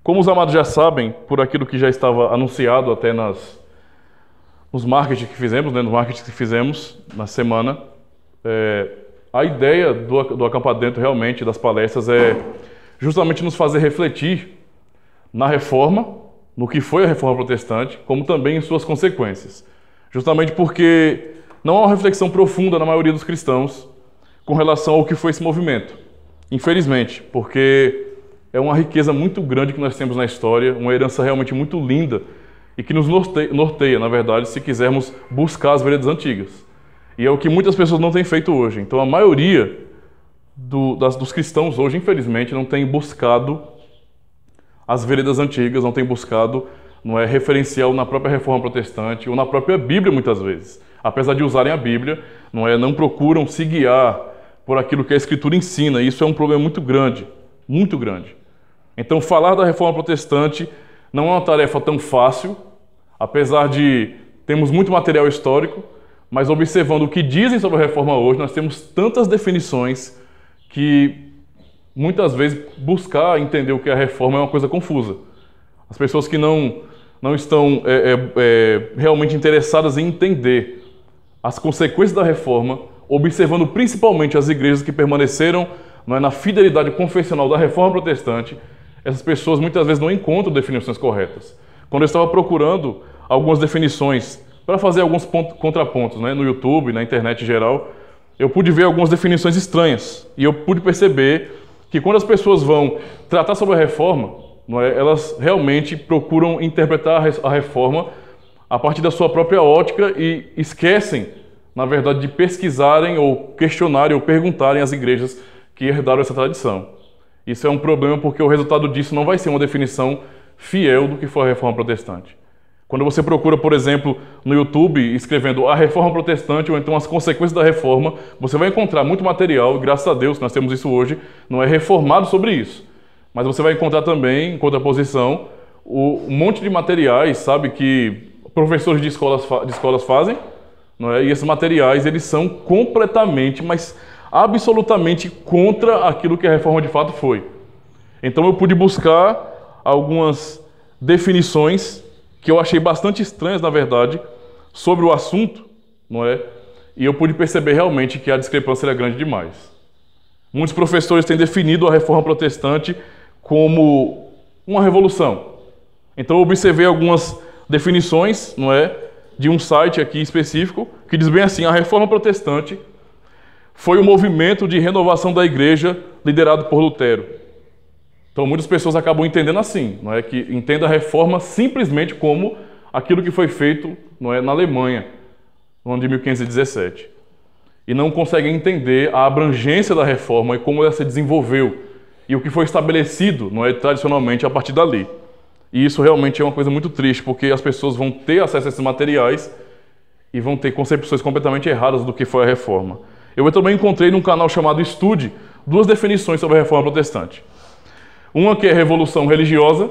Como os amados já sabem, por aquilo que já estava anunciado até nos marketing que fizemos, né, nos marketing que fizemos na semana, a ideia do acampamento realmente, das palestras, é justamente nos fazer refletir na reforma, no que foi a reforma protestante, como também em suas consequências. Justamente porque não há uma reflexão profunda na maioria dos cristãos com relação ao que foi esse movimento. Infelizmente, porque é uma riqueza muito grande que nós temos na história, uma herança realmente muito linda e que nos norteia, na verdade, se quisermos buscar as veredas antigas. E é o que muitas pessoas não têm feito hoje. Então a maioria dos cristãos hoje, infelizmente, não tem buscado as veredas antigas, não tem buscado referencial na própria reforma protestante ou na própria Bíblia muitas vezes. Apesar de usarem a Bíblia, não procuram se guiar por aquilo que a Escritura ensina. E isso é um problema muito grande, muito grande. Então falar da reforma protestante não é uma tarefa tão fácil, apesar de termos muito material histórico, mas observando o que dizem sobre a reforma hoje, nós temos tantas definições que muitas vezes buscar entender o que é a reforma é uma coisa confusa. As pessoas que não estão realmente interessadas em entender as consequências da reforma, observando principalmente as igrejas que permaneceram na fidelidade confessional da reforma protestante, essas pessoas muitas vezes não encontram definições corretas. Quando eu estava procurando algumas definições para fazer alguns contrapontos no YouTube, na internet em geral, eu pude ver algumas definições estranhas e eu pude perceber que quando as pessoas vão tratar sobre a reforma, elas realmente procuram interpretar a reforma a partir da sua própria ótica e esquecem, na verdade, de pesquisarem ou questionarem ou perguntarem às igrejas que herdaram essa tradição. Isso é um problema porque o resultado disso não vai ser uma definição fiel do que foi a reforma protestante. Quando você procura, por exemplo, no YouTube, escrevendo a reforma protestante ou então as consequências da reforma, você vai encontrar muito material, e graças a Deus que nós temos isso hoje, não é reformado sobre isso. Mas você vai encontrar também, em contraposição, um monte de materiais, sabe, que professores de escolas fazem, e esses materiais, eles são completamente, mas absolutamente contra aquilo que a reforma de fato foi. Então eu pude buscar algumas definições que eu achei bastante estranhas, na verdade, sobre o assunto, e eu pude perceber realmente que a discrepância era grande demais. Muitos professores têm definido a reforma protestante como uma revolução. Então eu observei algumas definições, de um site aqui específico, que diz bem assim: a reforma protestante foi um movimento de renovação da igreja liderado por Lutero. Então muitas pessoas acabam entendendo assim, que entendem a reforma simplesmente como aquilo que foi feito na Alemanha, no ano de 1517. E não conseguem entender a abrangência da reforma e como ela se desenvolveu e o que foi estabelecido tradicionalmente a partir dali. E isso realmente é uma coisa muito triste, porque as pessoas vão ter acesso a esses materiais e vão ter concepções completamente erradas do que foi a reforma. Eu também encontrei num canal chamado Estude duas definições sobre a reforma protestante. Uma que é revolução religiosa,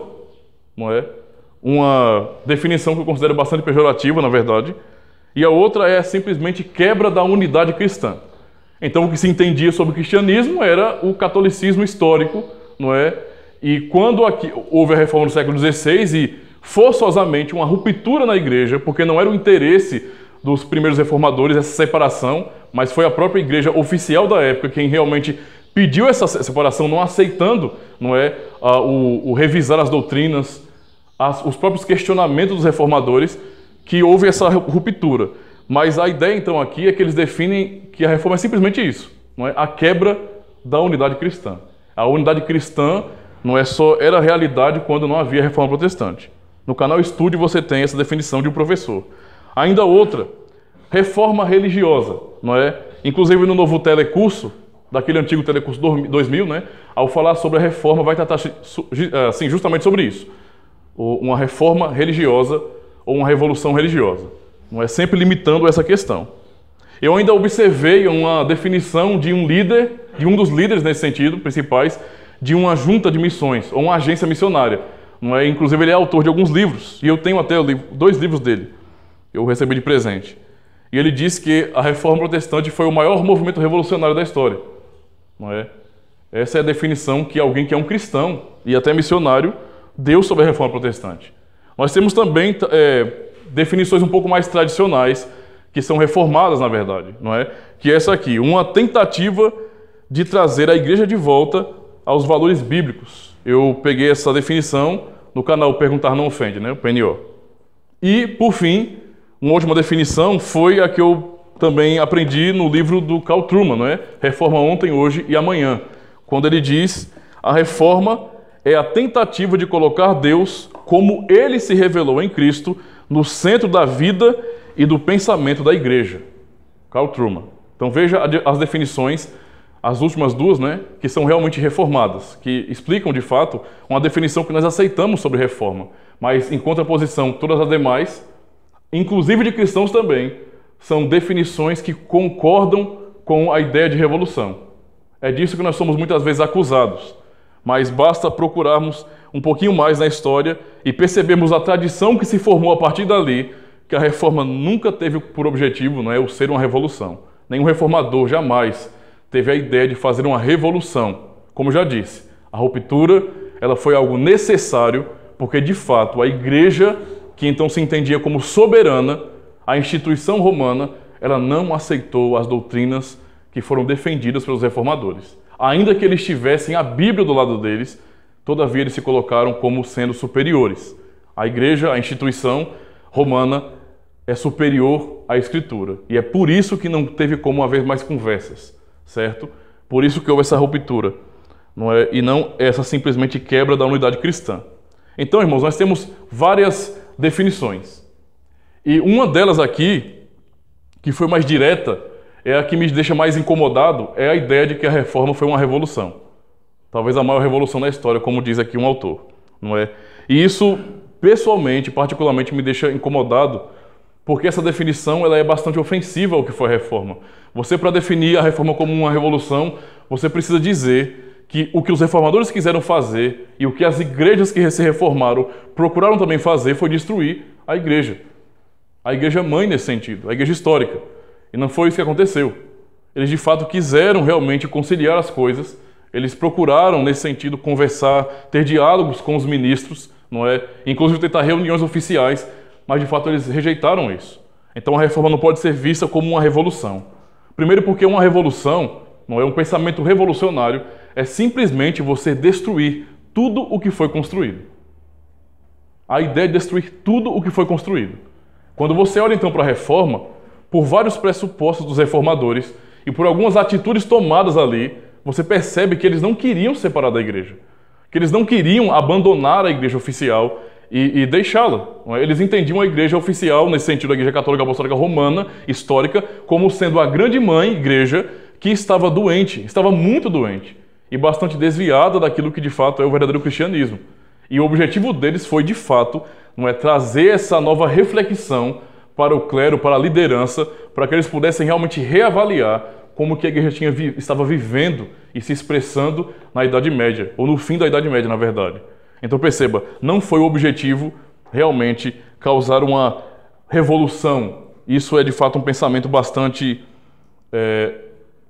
uma definição que eu considero bastante pejorativa, na verdade, e a outra é simplesmente quebra da unidade cristã. Então o que se entendia sobre o cristianismo era o catolicismo histórico, E quando houve a reforma do século XVI e forçosamente uma ruptura na igreja, porque não era o interesse dos primeiros reformadores essa separação, mas foi a própria igreja oficial da época quem realmente pediu essa separação, não aceitando o revisar as doutrinas, os próprios questionamentos dos reformadores, que houve essa ruptura. Mas a ideia então aqui é que eles definem que a reforma é simplesmente isso, a quebra da unidade cristã. A unidade cristã era realidade quando não havia reforma protestante. No canal Estude você tem essa definição de um professor. Ainda outra, reforma religiosa, Inclusive no novo telecurso, daquele antigo telecurso 2000, ao falar sobre a reforma, vai tratar justamente sobre isso. Uma reforma religiosa ou uma revolução religiosa. Sempre limitando essa questão. Eu ainda observei uma definição de um dos líderes nesse sentido, principais, de uma junta de missões, ou uma agência missionária. Inclusive ele é autor de alguns livros, e eu tenho até 2 livros dele. Eu recebi de presente. E ele diz que a reforma protestante foi o maior movimento revolucionário da história. Essa é a definição que alguém que é um cristão e até missionário deu sobre a Reforma Protestante. Nós temos também definições um pouco mais tradicionais, que são reformadas, na verdade, não é? Que é essa aqui, uma tentativa de trazer a igreja de volta aos valores bíblicos. Eu peguei essa definição no canal Perguntar Não Ofende, né? O PNO. E, por fim, uma última definição foi a que eu também aprendi no livro do Carl Trueman, não é? Reforma Ontem, Hoje e Amanhã, quando ele diz: a reforma é a tentativa de colocar Deus, como ele se revelou em Cristo, no centro da vida e do pensamento da igreja. Carl Trueman. Então veja as definições, as últimas duas, né, que são realmente reformadas, que explicam de fato uma definição que nós aceitamos sobre reforma, mas em contraposição todas as demais, inclusive de cristãos também, são definições que concordam com a ideia de revolução. É disso que nós somos muitas vezes acusados, mas basta procurarmos um pouquinho mais na história e percebermos a tradição que se formou a partir dali, que a reforma nunca teve por objetivo, não é, o ser uma revolução. Nenhum reformador jamais teve a ideia de fazer uma revolução. Como já disse, a ruptura ela foi algo necessário, porque de fato a igreja, que então se entendia como soberana, a instituição romana, ela não aceitou as doutrinas que foram defendidas pelos reformadores. Ainda que eles tivessem a Bíblia do lado deles, todavia eles se colocaram como sendo superiores. A igreja, a instituição romana é superior à Escritura. E é por isso que não teve como haver mais conversas, certo? Por isso que houve essa ruptura, não é? E não essa simplesmente quebra da unidade cristã. Então, irmãos, nós temos várias definições. E uma delas aqui, que foi mais direta, é a que me deixa mais incomodado, é a ideia de que a reforma foi uma revolução. Talvez a maior revolução da história, como diz aqui um autor, não é? E isso, pessoalmente, particularmente, me deixa incomodado, porque essa definição ela é bastante ofensiva ao que foi a reforma. Você, para definir a reforma como uma revolução, você precisa dizer que o que os reformadores quiseram fazer e o que as igrejas que se reformaram procuraram também fazer foi destruir a igreja. A igreja mãe nesse sentido, a igreja histórica. E não foi isso que aconteceu. Eles de fato quiseram realmente conciliar as coisas, eles procuraram nesse sentido conversar, ter diálogos com os ministros, não é? Inclusive tentar reuniões oficiais, mas de fato eles rejeitaram isso. Então a reforma não pode ser vista como uma revolução. Primeiro porque uma revolução, não é um pensamento revolucionário, é simplesmente você destruir tudo o que foi construído. A ideia é destruir tudo o que foi construído. Quando você olha então para a reforma, por vários pressupostos dos reformadores e por algumas atitudes tomadas ali, você percebe que eles não queriam separar da igreja, que eles não queriam abandonar a igreja oficial e deixá-la. Eles entendiam a igreja oficial, nesse sentido a igreja católica apostólica romana, histórica, como sendo a grande mãe igreja que estava doente, estava muito doente e bastante desviada daquilo que de fato é o verdadeiro cristianismo. E o objetivo deles foi de fato trazer essa nova reflexão para o clero, para a liderança, para que eles pudessem realmente reavaliar como que a igreja estava vivendo e se expressando na Idade Média, ou no fim da Idade Média, na verdade. Então perceba, não foi o objetivo realmente causar uma revolução. Isso é de fato um pensamento bastante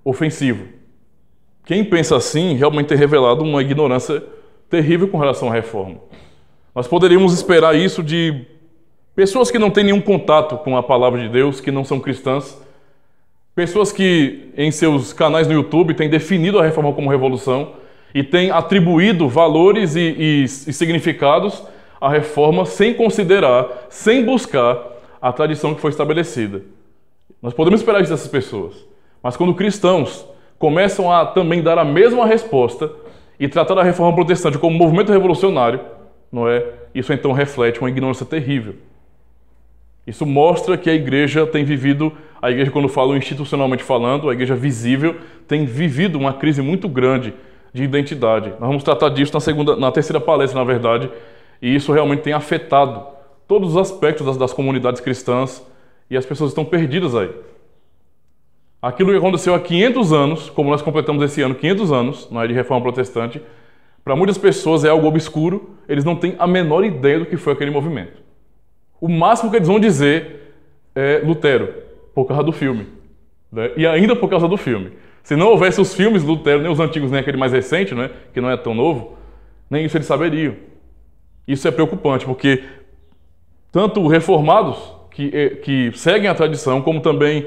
ofensivo. Quem pensa assim realmente tem revelado uma ignorância terrível com relação à reforma. Nós poderíamos esperar isso de pessoas que não têm nenhum contato com a palavra de Deus, que não são cristãs, pessoas que em seus canais no YouTube têm definido a reforma como revolução e têm atribuído valores e significados à reforma sem considerar, sem buscar a tradição que foi estabelecida. Nós podemos esperar isso dessas pessoas, mas quando cristãos começam a também dar a mesma resposta e tratar a reforma protestante como um movimento revolucionário, não é? Isso então reflete uma ignorância terrível. Isso mostra que a igreja tem vivido, a igreja quando falo institucionalmente falando, a igreja visível, tem vivido uma crise muito grande de identidade. Nós vamos tratar disso na terceira palestra, na verdade, e isso realmente tem afetado todos os aspectos das comunidades cristãs e as pessoas estão perdidas aí. Aquilo que aconteceu há 500 anos, como nós completamos esse ano 500 anos, não é, de reforma protestante, para muitas pessoas é algo obscuro, eles não têm a menor ideia do que foi aquele movimento. O máximo que eles vão dizer é Lutero, por causa do filme, né? E ainda por causa do filme. Se não houvesse os filmes de Lutero, nem os antigos, nem aquele mais recente, né, que não é tão novo, nem isso eles saberiam. Isso é preocupante, porque tanto reformados que seguem a tradição, como também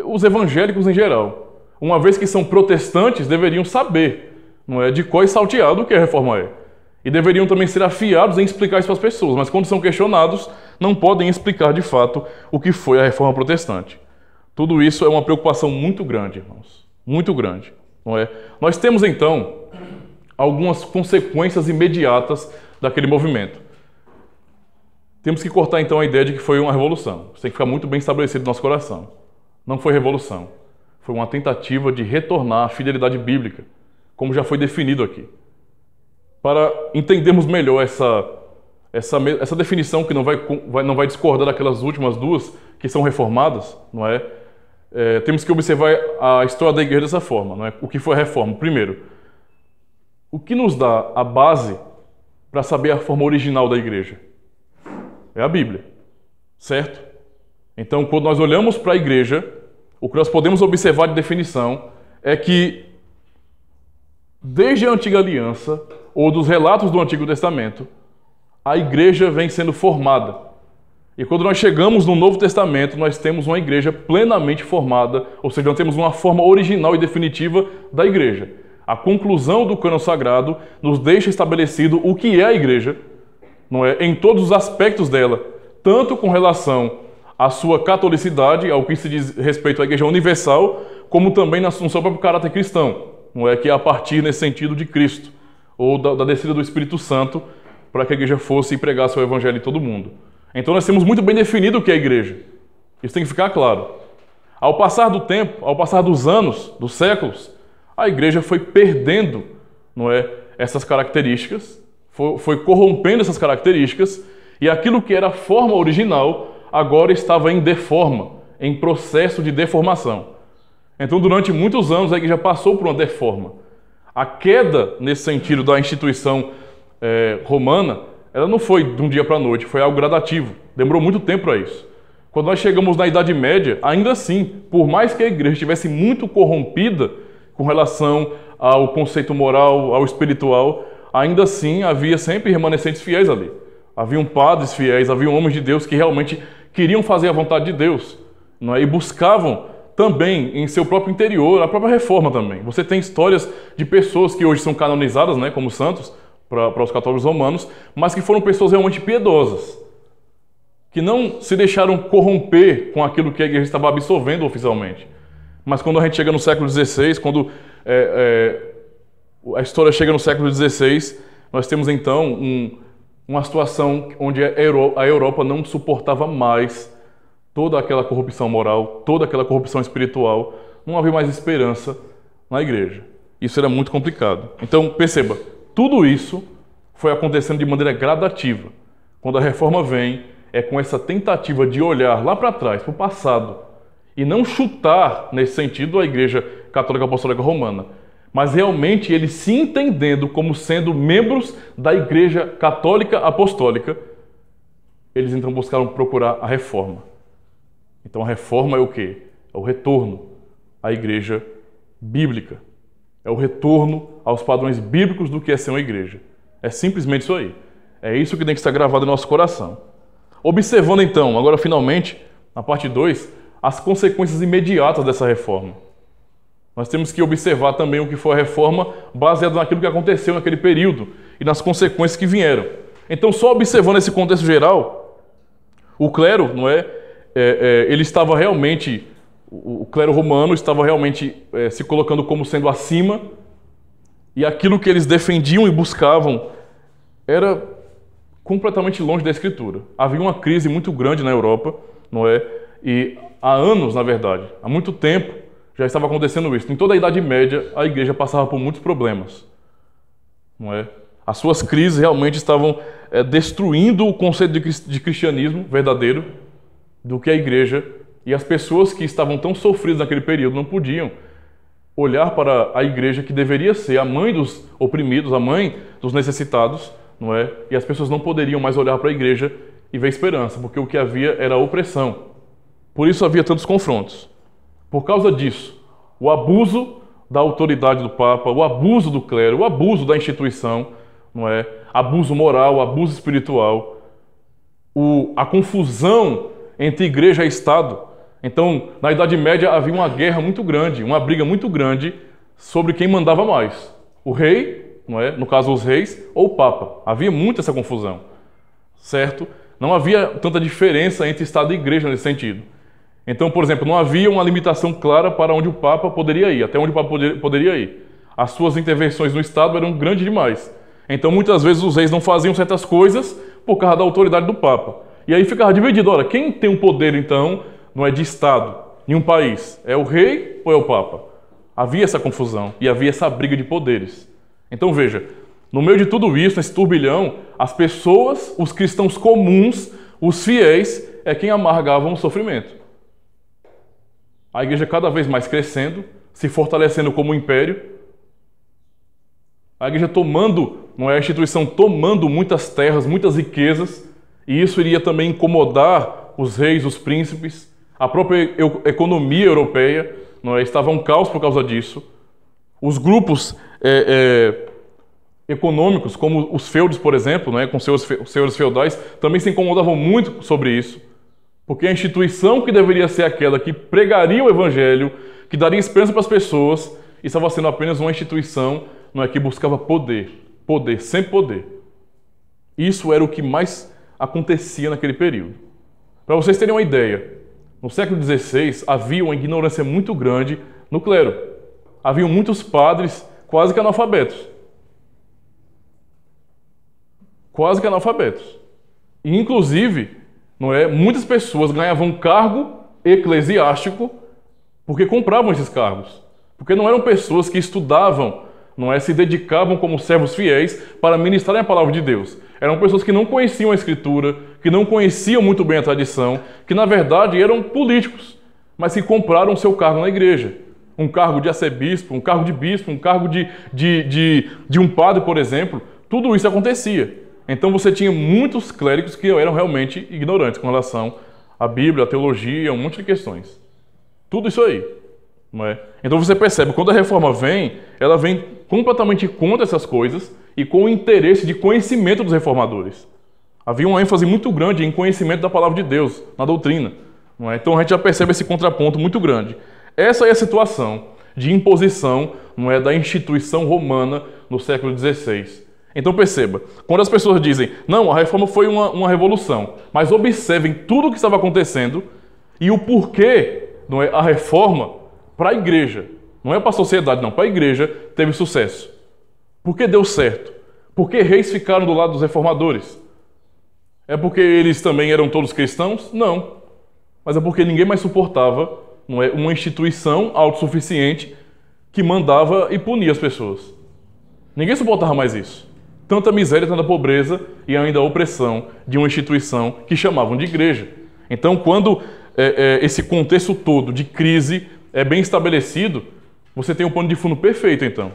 os evangélicos em geral, uma vez que são protestantes, deveriam saber, não é, de qual salteado o que a reforma é. E deveriam também ser afiados em explicar isso para as pessoas, mas quando são questionados, não podem explicar de fato o que foi a reforma protestante. Tudo isso é uma preocupação muito grande, irmãos, muito grande, não é? Nós temos então algumas consequências imediatas daquele movimento. Temos que cortar então a ideia de que foi uma revolução. Isso tem que ficar muito bem estabelecido no nosso coração. Não foi revolução. Foi uma tentativa de retornar à fidelidade bíblica, como já foi definido aqui. Para entendermos melhor essa definição que não vai discordar daquelas últimas duas que são reformadas, não é? Temos que observar a história da igreja dessa forma, não é? O que foi a reforma? Primeiro, o que nos dá a base para saber a forma original da igreja? É a Bíblia, certo? Então, quando nós olhamos para a igreja, o que nós podemos observar de definição é que, desde a Antiga Aliança, ou dos relatos do Antigo Testamento, a igreja vem sendo formada. E quando nós chegamos no Novo Testamento, nós temos uma igreja plenamente formada, ou seja, nós temos uma forma original e definitiva da igreja. A conclusão do cânon sagrado nos deixa estabelecido o que é a igreja, não é, em todos os aspectos dela, tanto com relação à sua catolicidade, ao que se diz respeito à igreja universal, como também no seu próprio caráter cristão, não é, que é a partir nesse sentido de Cristo, ou da descida do Espírito Santo, para que a igreja fosse e pregasse o evangelho em todo mundo. Então nós temos muito bem definido o que é a igreja. Isso tem que ficar claro. Ao passar do tempo, ao passar dos anos, dos séculos, a igreja foi perdendo, não é, essas características, foi corrompendo essas características, e aquilo que era a forma original agora estava em deforma, em processo de deformação. Então, durante muitos anos, a igreja passou por uma deforma. A queda, nesse sentido, da instituição romana, ela não foi de um dia para a noite, foi algo gradativo. Demorou muito tempo para isso. Quando nós chegamos na Idade Média, ainda assim, por mais que a igreja estivesse muito corrompida com relação ao conceito moral, ao espiritual, ainda assim havia sempre remanescentes fiéis ali. Haviam padres fiéis, haviam homens de Deus que realmente queriam fazer a vontade de Deus, não é? E buscavam também em seu próprio interior a própria reforma também. Você tem histórias de pessoas que hoje são canonizadas, né, como santos para os católicos romanos, mas que foram pessoas realmente piedosas, que não se deixaram corromper com aquilo que a igreja estava absorvendo oficialmente. Mas quando a gente chega no século XVI, quando a história chega no século XVI, nós temos então uma situação onde a Europa não suportava mais toda aquela corrupção moral, toda aquela corrupção espiritual. Não havia mais esperança na igreja. Isso era muito complicado. Então, perceba, tudo isso foi acontecendo de maneira gradativa. Quando a reforma vem, é com essa tentativa de olhar lá para trás, para o passado, e não chutar, nesse sentido, a Igreja Católica Apostólica Romana, mas realmente eles se entendendo como sendo membros da Igreja Católica Apostólica, eles então buscaram procurar a reforma. Então a reforma é o quê? É o retorno à Igreja bíblica. É o retorno aos padrões bíblicos do que é ser uma igreja. É simplesmente isso aí. É isso que tem que estar gravado em nosso coração. Observando então, agora finalmente, na parte 2, as consequências imediatas dessa reforma. Nós temos que observar também o que foi a reforma baseado naquilo que aconteceu naquele período e nas consequências que vieram. Então, só observando esse contexto geral, o clero, não é? Ele estava realmente, o clero romano estava realmente se colocando como sendo acima, e aquilo que eles defendiam e buscavam era completamente longe da Escritura. Havia uma crise muito grande na Europa, não é? E há anos, na verdade, há muito tempo, já estava acontecendo isso. Em toda a Idade Média, a igreja passava por muitos problemas, não é? As suas crises realmente estavam destruindo o conceito de cristianismo verdadeiro do que a igreja, e as pessoas que estavam tão sofridas naquele período não podiam olhar para a igreja, que deveria ser a mãe dos oprimidos, a mãe dos necessitados, não é? E as pessoas não poderiam mais olhar para a igreja e ver esperança, porque o que havia era a opressão. Por isso havia tantos confrontos. Por causa disso, o abuso da autoridade do Papa, o abuso do clero, o abuso da instituição, não é? Abuso moral, abuso espiritual, a confusão entre igreja e Estado. Então, na Idade Média havia uma guerra muito grande, uma briga muito grande sobre quem mandava mais. O rei, não é? No caso os reis, ou o Papa. Havia muito essa confusão, certo? Não havia tanta diferença entre Estado e igreja nesse sentido. Então, por exemplo, não havia uma limitação clara para onde o Papa poderia ir, até onde o Papa poderia ir. As suas intervenções no Estado eram grandes demais. Então, muitas vezes, os reis não faziam certas coisas por causa da autoridade do Papa. E aí ficava dividido. Olha, quem tem o poder, então, não é de Estado em um país? É o rei ou é o Papa? Havia essa confusão e havia essa briga de poderes. Então, veja, no meio de tudo isso, nesse turbilhão, as pessoas, os cristãos comuns, os fiéis, é quem amargavam o sofrimento. A igreja cada vez mais crescendo, se fortalecendo como império. A igreja tomando, não é a instituição tomando muitas terras, muitas riquezas, e isso iria também incomodar os reis, os príncipes, a própria economia europeia, não é? Estava um caos por causa disso. Os grupos econômicos, como os feudos, por exemplo, não é? Com seus senhores feudais, também se incomodavam muito sobre isso, porque a instituição que deveria ser aquela que pregaria o evangelho, que daria esperança para as pessoas, estava sendo apenas uma instituição, não é, que buscava poder, poder, sempre poder. Isso era o que mais acontecia naquele período. Para vocês terem uma ideia, no século XVI havia uma ignorância muito grande no clero. Haviam muitos padres quase que analfabetos. Quase que analfabetos. E, inclusive, não é, muitas pessoas ganhavam cargo eclesiástico porque compravam esses cargos. Porque não eram pessoas que estudavam, não é, se dedicavam como servos fiéis para ministrarem a palavra de Deus. Eram pessoas que não conheciam a Escritura, que não conheciam muito bem a tradição, que na verdade eram políticos, mas que compraram o seu cargo na igreja. Um cargo de arcebispo, um cargo de bispo, um cargo de um padre, por exemplo. Tudo isso acontecia. Então você tinha muitos clérigos que eram realmente ignorantes com relação à Bíblia, à teologia, um monte de questões. Tudo isso aí. Não é? Então você percebe, quando a reforma vem, ela vem completamente contra essas coisas e com o interesse de conhecimento dos reformadores. Havia uma ênfase muito grande em conhecimento da palavra de Deus, na doutrina. Não é? Então a gente já percebe esse contraponto muito grande. Essa é a situação de imposição, não é, da instituição romana no século XVI. Então perceba, quando as pessoas dizem, não, a reforma foi uma revolução, mas observem tudo o que estava acontecendo e o porquê, não é, a reforma para a igreja, não é para a sociedade, não, para a igreja teve sucesso. Por que deu certo? Porque reis ficaram do lado dos reformadores? É porque eles também eram todos cristãos? Não. Mas é porque ninguém mais suportava, não é, uma instituição autossuficiente que mandava e punia as pessoas. Ninguém suportava mais isso. Tanta miséria, tanta pobreza e ainda a opressão de uma instituição que chamavam de igreja. Então, quando esse contexto todo de crise é bem estabelecido, você tem um pano de fundo perfeito, então.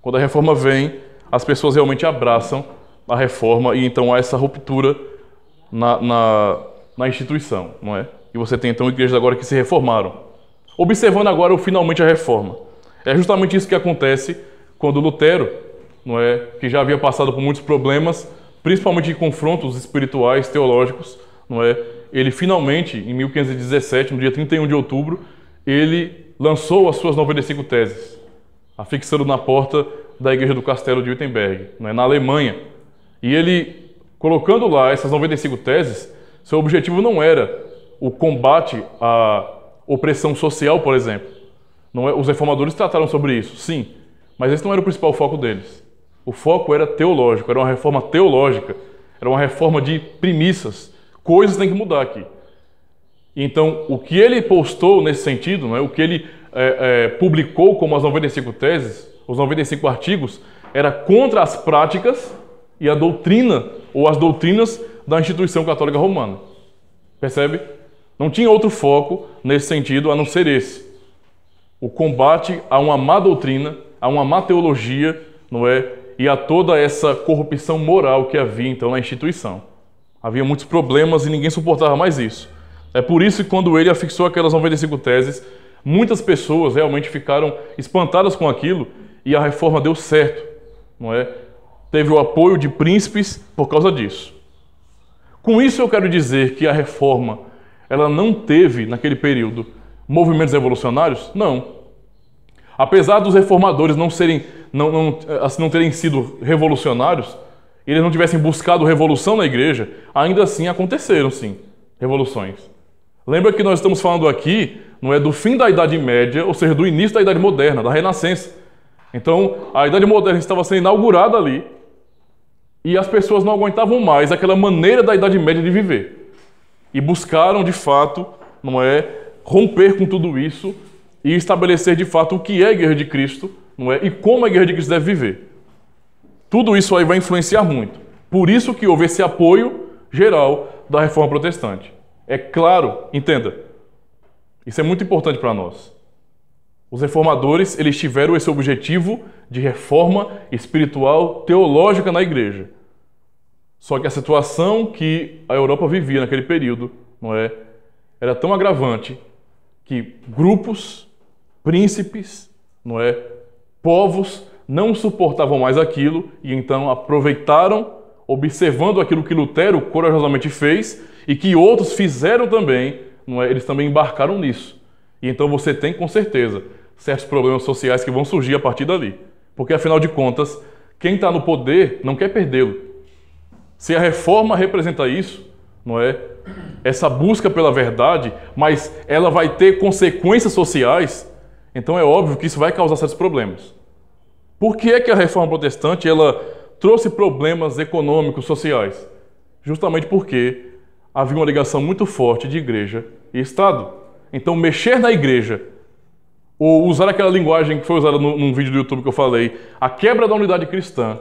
Quando a reforma vem, as pessoas realmente abraçam a reforma e então há essa ruptura na instituição, não é? E você tem então igrejas agora que se reformaram. Observando agora finalmente a reforma. É justamente isso que acontece quando Lutero, não é, que já havia passado por muitos problemas, principalmente de confrontos espirituais, teológicos, não é? Ele finalmente, em 1517, no dia 31 de outubro, ele lançou as suas 95 teses, afixando na porta da igreja do castelo de Wittenberg, não é, na Alemanha. E ele, colocando lá essas 95 teses, seu objetivo não era o combate à opressão social, por exemplo. Não é, os reformadores trataram sobre isso, sim, mas esse não era o principal foco deles. O foco era teológico, era uma reforma teológica, era uma reforma de premissas. Coisas têm que mudar aqui. Então, o que ele postou nesse sentido, não é? O que ele publicou como as 95 teses, os 95 artigos, era contra as práticas e a doutrina, ou as doutrinas da instituição católica romana. Percebe? Não tinha outro foco nesse sentido a não ser esse. O combate a uma má doutrina, a uma má teologia, não é? E a toda essa corrupção moral que havia então na instituição. Havia muitos problemas e ninguém suportava mais isso. É por isso que quando ele afixou aquelas 95 teses, muitas pessoas realmente ficaram espantadas com aquilo e a reforma deu certo, não é? teve o apoio de príncipes por causa disso. Com isso eu quero dizer que a reforma, ela não teve, naquele período, movimentos revolucionários? Não. Apesar dos reformadores não terem sido revolucionários, eles não tivessem buscado revolução na igreja, ainda assim aconteceram, sim, revoluções. Lembra que nós estamos falando aqui, não é do fim da Idade Média, ou seja, do início da Idade Moderna, da Renascença. Então, a Idade Moderna estava sendo inaugurada ali, e as pessoas não aguentavam mais aquela maneira da Idade Média de viver. E buscaram, de fato, não é, romper com tudo isso e estabelecer, de fato, o que é a Igreja de Cristo, não é, e como a Igreja de Cristo deve viver. Tudo isso aí vai influenciar muito. Por isso que houve esse apoio geral da Reforma Protestante. É claro, entenda, isso é muito importante para nós. Os reformadores, eles tiveram esse objetivo de reforma espiritual teológica na igreja. Só que a situação que a Europa vivia naquele período, não é, era tão agravante que grupos, príncipes, não é, povos não suportavam mais aquilo e então aproveitaram, observando aquilo que Lutero corajosamente fez e que outros fizeram também, não é, eles também embarcaram nisso. E então você tem com certeza certos problemas sociais que vão surgir a partir dali. Porque, afinal de contas, quem está no poder não quer perdê-lo. Se a reforma representa isso, não é? Essa busca pela verdade, mas ela vai ter consequências sociais, então é óbvio que isso vai causar certos problemas. Por que é que a reforma protestante ela trouxe problemas econômicos, sociais? Justamente porque havia uma ligação muito forte de igreja e Estado. Então, mexer na igreja, ou usar aquela linguagem que foi usada num vídeo do YouTube que eu falei, a quebra da unidade cristã,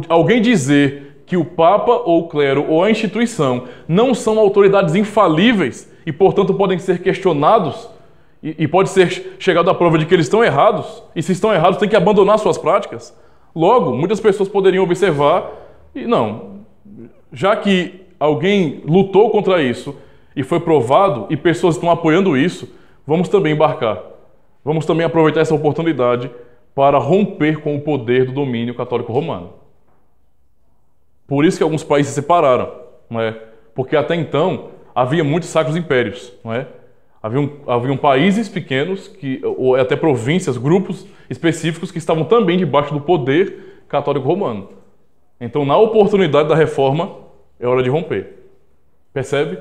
alguém dizer que o Papa ou o clero ou a instituição não são autoridades infalíveis e, portanto, podem ser questionados e pode ser chegado à prova de que eles estão errados, e se estão errados têm que abandonar suas práticas. Logo, muitas pessoas poderiam observar e não, já que alguém lutou contra isso e foi provado e pessoas estão apoiando isso, vamos também embarcar. Vamos também aproveitar essa oportunidade para romper com o poder do domínio católico romano. Por isso que alguns países se separaram, não é? Porque até então havia muitos sacros impérios, não é? Haviam países pequenos, ou até províncias, grupos específicos que estavam também debaixo do poder católico romano. Então, na oportunidade da reforma, é hora de romper. Percebe?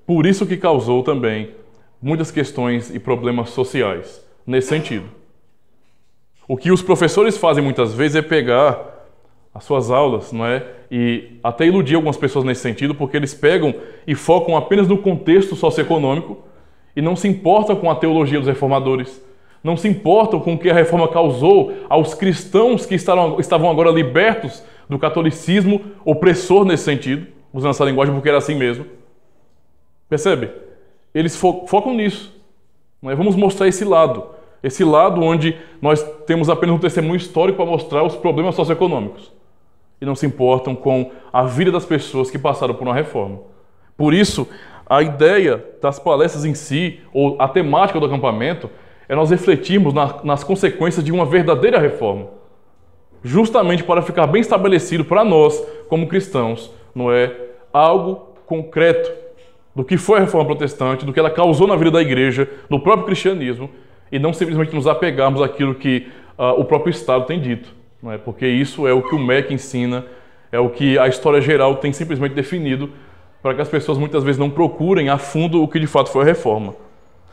Por isso que causou também muitas questões e problemas sociais nesse sentido. O que os professores fazem muitas vezes é pegar as suas aulas, não é? E até iludir algumas pessoas nesse sentido, porque eles pegam e focam apenas no contexto socioeconômico e não se importam com a teologia dos reformadores, não se importam com o que a reforma causou aos cristãos que estavam agora libertos do catolicismo opressor nesse sentido, usando essa linguagem porque era assim mesmo. Percebe? Eles focam nisso. Não é? Vamos mostrar esse lado onde nós temos apenas um testemunho histórico para mostrar os problemas socioeconômicos e não se importam com a vida das pessoas que passaram por uma reforma. Por isso, a ideia das palestras em si, ou a temática do acampamento, é nós refletirmos nas consequências de uma verdadeira reforma, justamente para ficar bem estabelecido para nós, como cristãos, não é algo concreto do que foi a reforma protestante, do que ela causou na vida da igreja, no próprio cristianismo, e não simplesmente nos apegarmos àquilo que o próprio Estado tem dito, não é? Porque isso é o que o MEC ensina, é o que a história geral tem simplesmente definido, para que as pessoas muitas vezes não procurem a fundo o que de fato foi a reforma.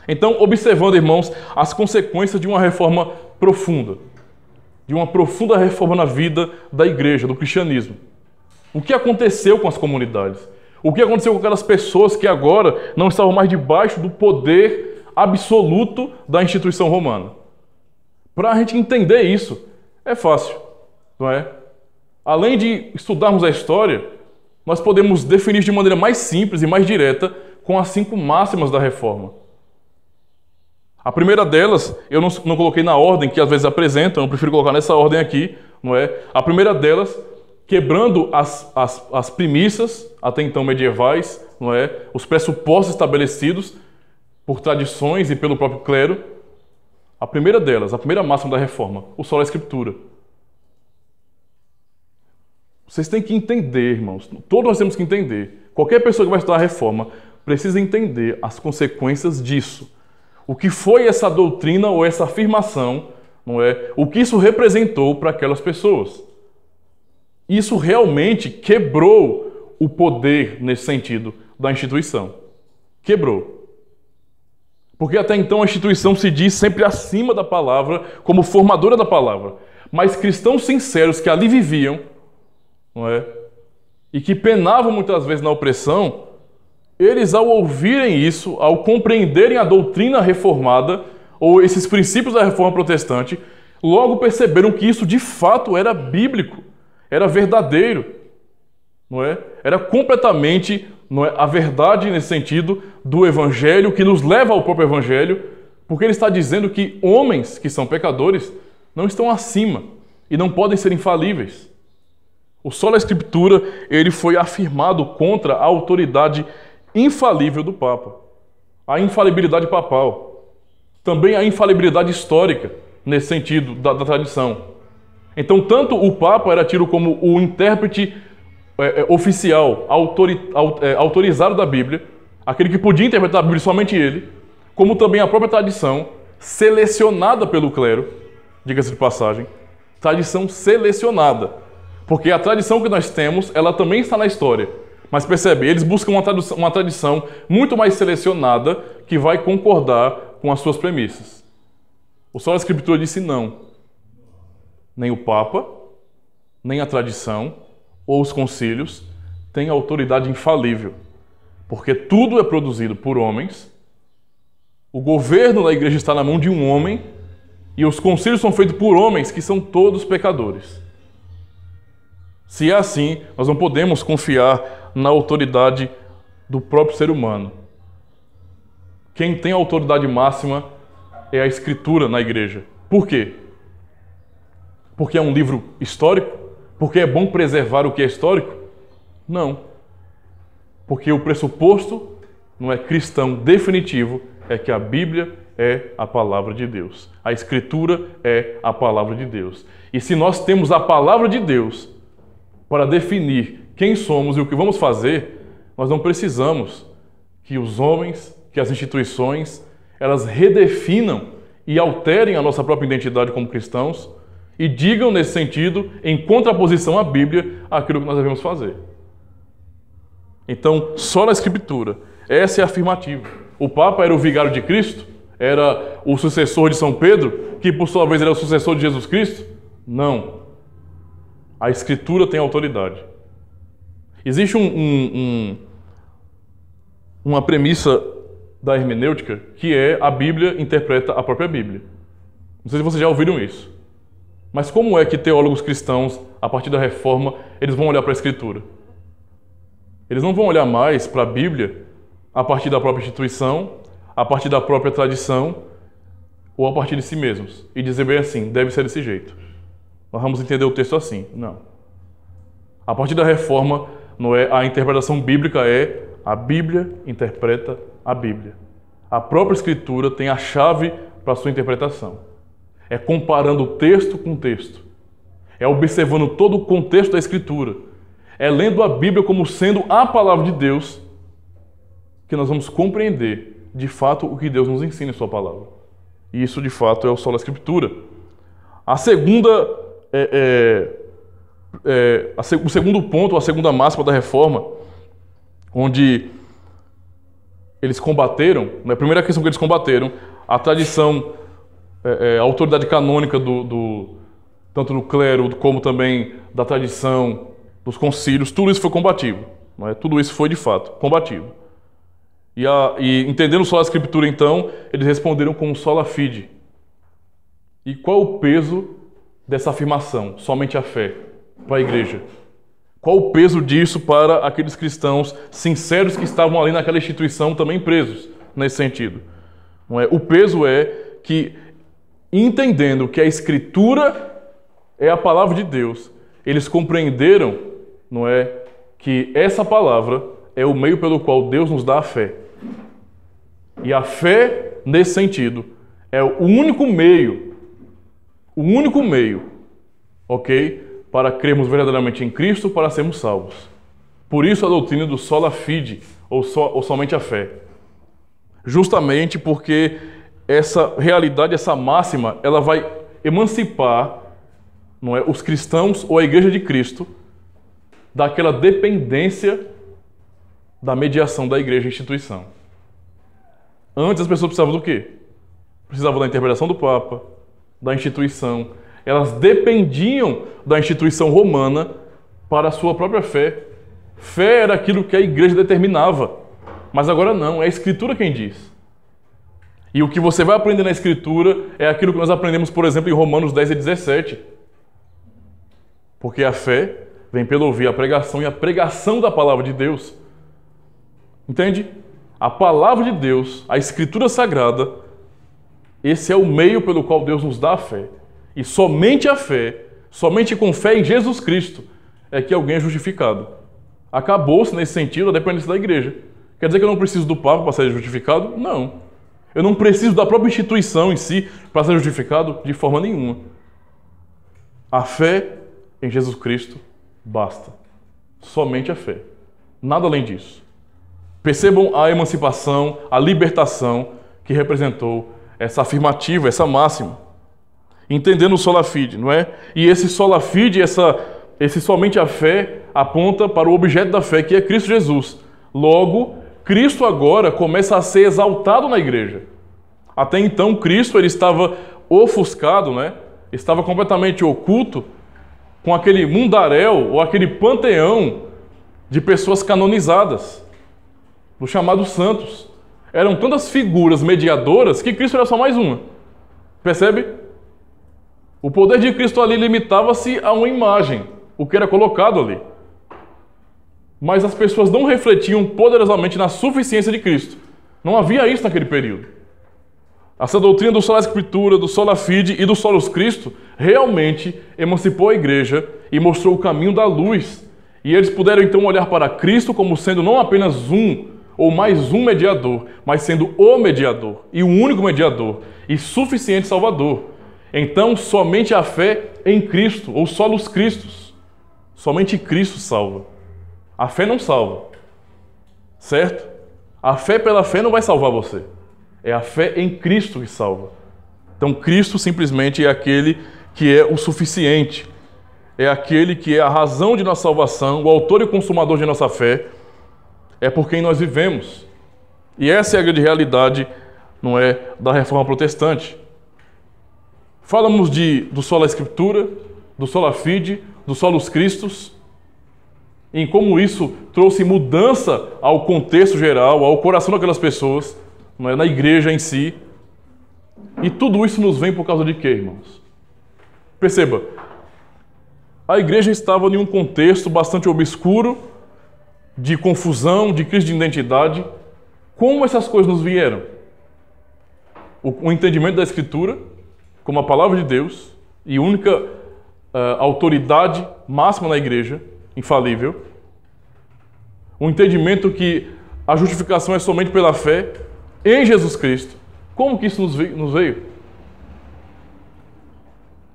Então, observando, irmãos, as consequências de uma reforma profunda, de uma profunda reforma na vida da igreja, do cristianismo. O que aconteceu com as comunidades? O que aconteceu com aquelas pessoas que agora não estavam mais debaixo do poder absoluto da instituição romana? Para a gente entender isso, é fácil, não é? Além de estudarmos a história, nós podemos definir de maneira mais simples e mais direta com as 5 máximas da reforma. A primeira delas, eu não coloquei na ordem que às vezes apresentam, eu prefiro colocar nessa ordem aqui, não é? A primeira delas, quebrando as premissas, até então medievais, não é? Os pressupostos estabelecidos por tradições e pelo próprio clero. A primeira delas, a primeira máxima da reforma, o solo é a Escritura. Vocês têm que entender, irmãos. Todos nós temos que entender. Qualquer pessoa que vai estudar a reforma precisa entender as consequências disso. O que foi essa doutrina ou essa afirmação, não é? O que isso representou para aquelas pessoas. Isso realmente quebrou o poder, nesse sentido, da instituição. Quebrou. Porque até então a instituição se diz sempre acima da palavra, como formadora da palavra. Mas cristãos sinceros que ali viviam, não é? E que penavam muitas vezes na opressão, eles, ao ouvirem isso, ao compreenderem a doutrina reformada, ou esses princípios da reforma protestante, logo perceberam que isso de fato era bíblico, era verdadeiro, não é? Era completamente, não é, a verdade nesse sentido do evangelho, que nos leva ao próprio evangelho, porque ele está dizendo que homens que são pecadores não estão acima e não podem ser infalíveis. O sola escritura, ele foi afirmado contra a autoridade infalível do Papa, a infalibilidade papal, também a infalibilidade histórica, nesse sentido, da tradição. Então, tanto o Papa era tido como o intérprete oficial, autorizado da Bíblia, aquele que podia interpretar a Bíblia, somente ele, como também a própria tradição, selecionada pelo clero, diga-se de passagem, tradição selecionada, porque a tradição que nós temos, ela também está na história. Mas percebe, eles buscam uma tradição muito mais selecionada que vai concordar com as suas premissas. O sola escritura disse não. Nem o Papa, nem a tradição ou os concílios têm autoridade infalível, porque tudo é produzido por homens, o governo da igreja está na mão de um homem e os concílios são feitos por homens que são todos pecadores. Se é assim, nós não podemos confiar na autoridade do próprio ser humano. Quem tem a autoridade máxima é a Escritura na igreja. Por quê? Porque é um livro histórico? Porque é bom preservar o que é histórico? Não. Porque o pressuposto, não é cristão definitivo, é que a Bíblia é a palavra de Deus. A Escritura é a palavra de Deus. E se nós temos a palavra de Deus para definir quem somos e o que vamos fazer, nós não precisamos que os homens, que as instituições, elas redefinam e alterem a nossa própria identidade como cristãos e digam nesse sentido, em contraposição à Bíblia, aquilo que nós devemos fazer. Então, só na Escritura. Essa é a afirmativa. O Papa era o vigário de Cristo? Era o sucessor de São Pedro, que por sua vez era o sucessor de Jesus Cristo? Não. A Escritura tem autoridade. Existe uma premissa da hermenêutica que é a Bíblia interpreta a própria Bíblia. Não sei se vocês já ouviram isso. Mas como é que teólogos cristãos, a partir da Reforma, eles vão olhar para a Escritura? Eles não vão olhar mais para a Bíblia a partir da própria instituição, a partir da própria tradição ou a partir de si mesmos e dizer bem assim, deve ser desse jeito. Nós vamos entender o texto assim. Não. A partir da Reforma, não é, a interpretação bíblica é a Bíblia interpreta a Bíblia. A própria Escritura tem a chave para a sua interpretação. É comparando o texto com o texto. É observando todo o contexto da Escritura. É lendo a Bíblia como sendo a palavra de Deus que nós vamos compreender, de fato, o que Deus nos ensina em sua palavra. E isso, de fato, é o sola Escritura. A segunda o segundo ponto, a segunda máxima da Reforma, onde eles combateram, a primeira questão que eles combateram, a tradição, a autoridade canônica tanto do clero como também da tradição dos concílios, tudo isso foi combativo. Não é? Tudo isso foi, de fato, combativo. E entendendo só a Escritura, então, eles responderam com sola fide. E qual o peso dessa afirmação? Somente a fé para a igreja. Qual o peso disso para aqueles cristãos sinceros que estavam ali naquela instituição também presos, nesse sentido? Não é? O peso é que, entendendo que a Escritura é a palavra de Deus, eles compreenderam, não é, que essa palavra é o meio pelo qual Deus nos dá a fé. E a fé, nesse sentido, é o único meio, ok, para crermos verdadeiramente em Cristo para sermos salvos. Por isso a doutrina do sola fide, ou somente a fé. Justamente porque essa realidade, essa máxima, ela vai emancipar, não é, os cristãos ou a igreja de Cristo daquela dependência da mediação da igreja e instituição. Antes as pessoas precisavam do quê? Precisavam da interpretação do Papa, da instituição. Elas dependiam da instituição romana para a sua própria fé. Fé era aquilo que a igreja determinava. Mas agora não, é a Escritura quem diz. E o que você vai aprender na Escritura é aquilo que nós aprendemos, por exemplo, em Romanos 10 e 17. Porque a fé vem pelo ouvir a pregação e a pregação da palavra de Deus. Entende? A palavra de Deus, a Escritura Sagrada, esse é o meio pelo qual Deus nos dá a fé. E somente a fé, somente com fé em Jesus Cristo, é que alguém é justificado. Acabou-se nesse sentido a dependência da igreja. Quer dizer que eu não preciso do Papa para ser justificado? Não. Eu não preciso da própria instituição em si para ser justificado de forma nenhuma. A fé em Jesus Cristo basta. Somente a fé. Nada além disso. Percebam a emancipação, a libertação que representou essa afirmativa, essa máxima. Entendendo o sola fide, não é? E esse sola fide, esse somente a fé, aponta para o objeto da fé, que é Cristo Jesus. Logo, Cristo agora começa a ser exaltado na igreja. Até então, Cristo ele estava ofuscado, né? Estava completamente oculto com aquele mundaréu ou aquele panteão de pessoas canonizadas, dos chamados santos. Eram tantas figuras mediadoras que Cristo era só mais uma. Percebe? O poder de Cristo ali limitava-se a uma imagem, o que era colocado ali. Mas as pessoas não refletiam poderosamente na suficiência de Cristo. Não havia isso naquele período. Essa doutrina do sola escritura, do sola fide e do solus Cristo realmente emancipou a igreja e mostrou o caminho da luz. E eles puderam então olhar para Cristo como sendo não apenas um ou mais um mediador, mas sendo o mediador e o único mediador e suficiente Salvador. Então, somente a fé em Cristo, ou solus Christus, somente Cristo salva. A fé não salva, certo? A fé pela fé não vai salvar você. É a fé em Cristo que salva. Então, Cristo simplesmente é aquele que é o suficiente. É aquele que é a razão de nossa salvação, o autor e consumador de nossa fé. É por quem nós vivemos. E essa é a grande realidade, não é, da reforma protestante. Falamos do sola escritura, do sola fide, do solus Christus, em como isso trouxe mudança ao contexto geral, ao coração daquelas pessoas, não é, na igreja em si. E tudo isso nos vem por causa de quê, irmãos? Perceba, a igreja estava em um contexto bastante obscuro, de confusão, de crise de identidade. Como essas coisas nos vieram? O entendimento da Escritura, como a palavra de Deus, e única autoridade máxima na igreja, infalível. O entendimento que a justificação é somente pela fé em Jesus Cristo. Como que isso nos veio?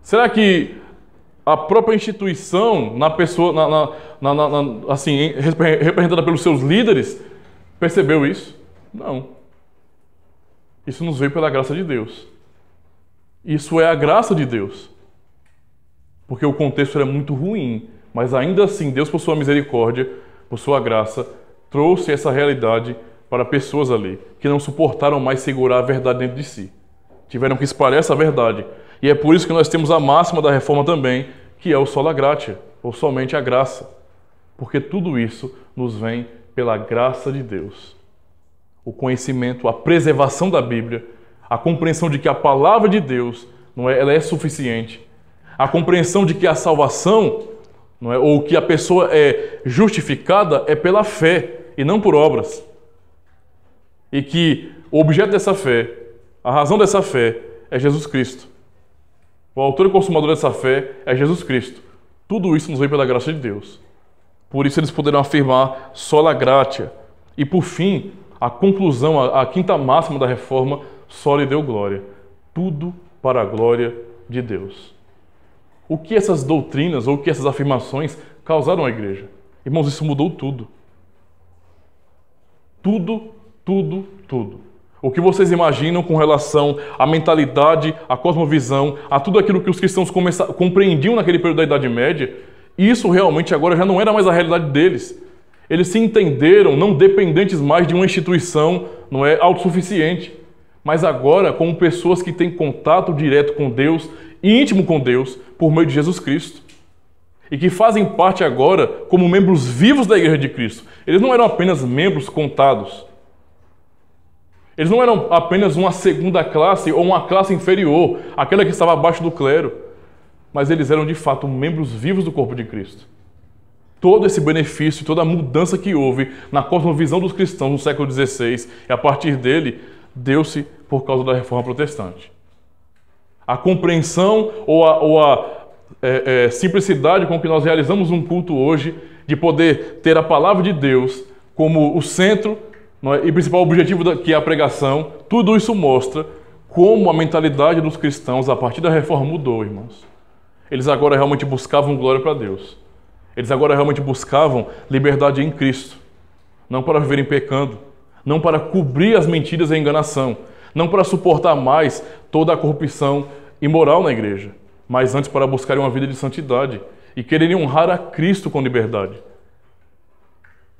Será que a própria instituição, na pessoa, assim, representada pelos seus líderes, percebeu isso? Não. Isso nos veio pela graça de Deus. Isso é a graça de Deus. Porque o contexto era muito ruim, mas ainda assim, Deus, por sua misericórdia, por sua graça, trouxe essa realidade para pessoas ali, que não suportaram mais segurar a verdade dentro de si. Tiveram que espalhar essa verdade. E é por isso que nós temos a máxima da reforma também, que é o sola gratia, ou somente a graça. Porque tudo isso nos vem pela graça de Deus. O conhecimento, a preservação da Bíblia, a compreensão de que a palavra de Deus, não é, ela é suficiente. A compreensão de que a salvação, não é, ou que a pessoa é justificada é pela fé e não por obras. E que o objeto dessa fé, a razão dessa fé é Jesus Cristo. O autor e consumador dessa fé é Jesus Cristo. Tudo isso nos vem pela graça de Deus. Por isso eles poderão afirmar sola gratia. E por fim, a conclusão, a quinta máxima da reforma, sola Deo gloria. Tudo para a glória de Deus. O que essas doutrinas ou o que essas afirmações causaram à igreja? Irmãos, isso mudou tudo. Tudo, tudo, tudo. O que vocês imaginam com relação à mentalidade, à cosmovisão, a tudo aquilo que os cristãos compreendiam naquele período da Idade Média, isso realmente agora já não era mais a realidade deles. Eles se entenderam não dependentes mais de uma instituição, não é, autossuficiente, mas agora como pessoas que têm contato direto com Deus, íntimo com Deus, por meio de Jesus Cristo. E que fazem parte agora como membros vivos da Igreja de Cristo. Eles não eram apenas membros contados. Eles não eram apenas uma segunda classe ou uma classe inferior, aquela que estava abaixo do clero. Mas eles eram de fato membros vivos do corpo de Cristo. Todo esse benefício, toda a mudança que houve na cosmovisão dos cristãos no século XVI, e a partir dele, deu-se por causa da Reforma Protestante. A compreensão ou a simplicidade com que nós realizamos um culto hoje, de poder ter a palavra de Deus como o centro, não é, e principal objetivo que é a pregação, tudo isso mostra como a mentalidade dos cristãos, a partir da Reforma, mudou, irmãos. Eles agora realmente buscavam glória para Deus. Eles agora realmente buscavam liberdade em Cristo. Não para viverem pecando, não para cobrir as mentiras e a enganação, não para suportar mais toda a corrupção imoral na igreja, mas antes para buscarem uma vida de santidade e quererem honrar a Cristo com liberdade.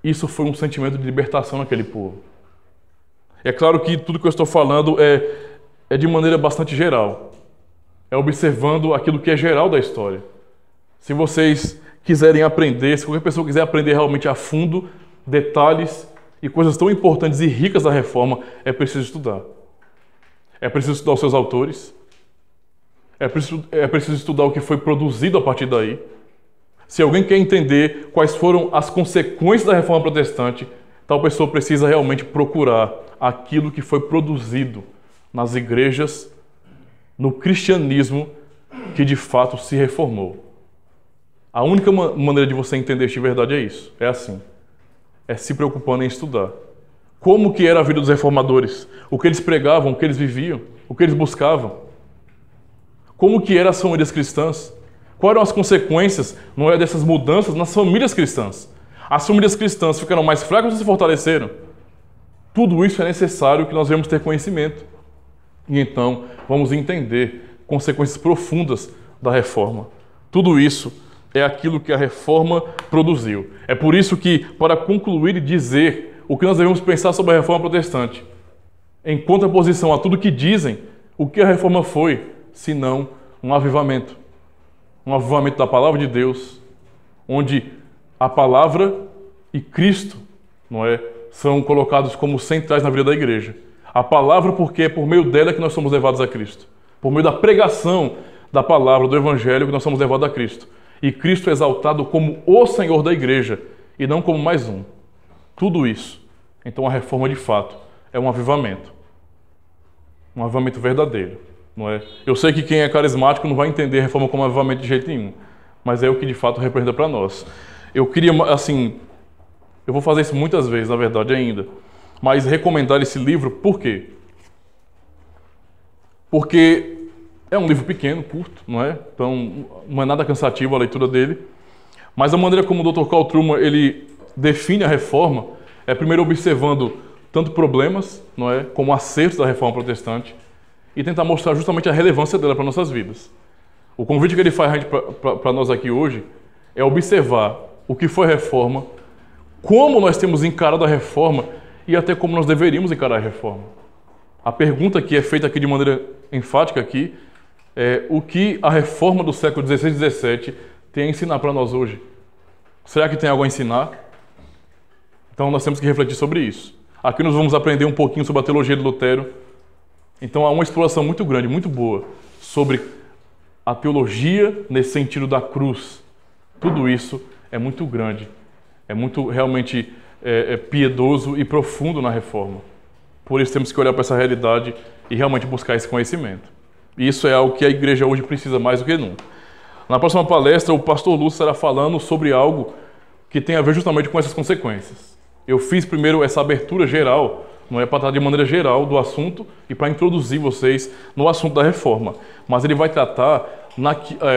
Isso foi um sentimento de libertação naquele povo. É claro que tudo que eu estou falando é de maneira bastante geral. É observando aquilo que é geral da história. Se vocês quiserem aprender, se qualquer pessoa quiser aprender realmente a fundo, detalhes e coisas tão importantes e ricas da Reforma, é preciso estudar. É preciso estudar os seus autores. É preciso estudar o que foi produzido a partir daí. Se alguém quer entender quais foram as consequências da Reforma Protestante, tal pessoa precisa realmente procurar aquilo que foi produzido nas igrejas, no cristianismo que de fato se reformou. A única maneira de você entender esta verdade é isso, é assim. É se preocupando em estudar. Como que era a vida dos reformadores? O que eles pregavam, o que eles viviam, o que eles buscavam? Como que eram as famílias cristãs? Quais eram as consequências, não é, dessas mudanças nas famílias cristãs? As famílias cristãs ficaram mais fracas ou se fortaleceram? Tudo isso é necessário que nós venhamos ter conhecimento. E então vamos entender consequências profundas da reforma. Tudo isso é aquilo que a reforma produziu. É por isso que, para concluir e dizer o que nós devemos pensar sobre a reforma protestante, em contraposição a tudo que dizem, o que a reforma foi, senão um avivamento. Um avivamento da palavra de Deus, onde a palavra e Cristo, não é, são colocados como centrais na vida da igreja. A palavra porque é por meio dela que nós somos levados a Cristo. Por meio da pregação da palavra, do evangelho, que nós somos levados a Cristo. E Cristo é exaltado como o Senhor da igreja e não como mais um. Tudo isso. Então a reforma de fato é um avivamento. Um avivamento verdadeiro. Não é? Eu sei que quem é carismático não vai entender a reforma como avivamento de jeito nenhum. Mas é o que de fato representa para nós. Eu queria, assim, eu vou fazer isso muitas vezes, na verdade, ainda. Mas recomendar esse livro, por quê? Porque é um livro pequeno, curto, não é? Então, não é nada cansativo a leitura dele. Mas a maneira como o Dr. Carl Trueman, ele define a reforma é primeiro observando tanto problemas, não é, como acertos da reforma protestante e tentar mostrar justamente a relevância dela para nossas vidas. O convite que ele faz para nós aqui hoje é observar o que foi a reforma, como nós temos encarado a reforma e até como nós deveríamos encarar a reforma. A pergunta que é feita aqui de maneira enfática aqui é o que a reforma do século XVI e XVII tem a ensinar para nós hoje. Será que tem algo a ensinar? Então nós temos que refletir sobre isso. Aqui nós vamos aprender um pouquinho sobre a teologia de Lutero. Então há uma exploração muito grande, muito boa, sobre a teologia nesse sentido da cruz. Tudo isso é muito grande, é muito realmente piedoso e profundo na reforma. Por isso temos que olhar para essa realidade e realmente buscar esse conhecimento. E isso é algo que a igreja hoje precisa mais do que nunca. Na próxima palestra, o pastor Lúcio estará falando sobre algo que tem a ver justamente com essas consequências. Eu fiz primeiro essa abertura geral, Não é para tratar de maneira geral do assunto e para introduzir vocês no assunto da reforma. Mas ele vai tratar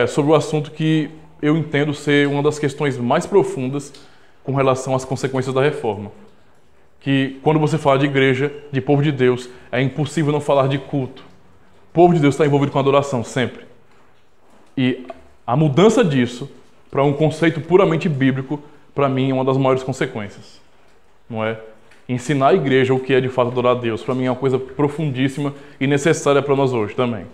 sobre o assunto que eu entendo ser uma das questões mais profundas com relação às consequências da reforma. Que quando você fala de igreja, de povo de Deus, é impossível não falar de culto. O povo de Deus está envolvido com adoração, sempre. E a mudança disso para um conceito puramente bíblico, para mim, é uma das maiores consequências. Não é? Ensinar a igreja o que é de fato adorar a Deus, para mim é uma coisa profundíssima e necessária para nós hoje também.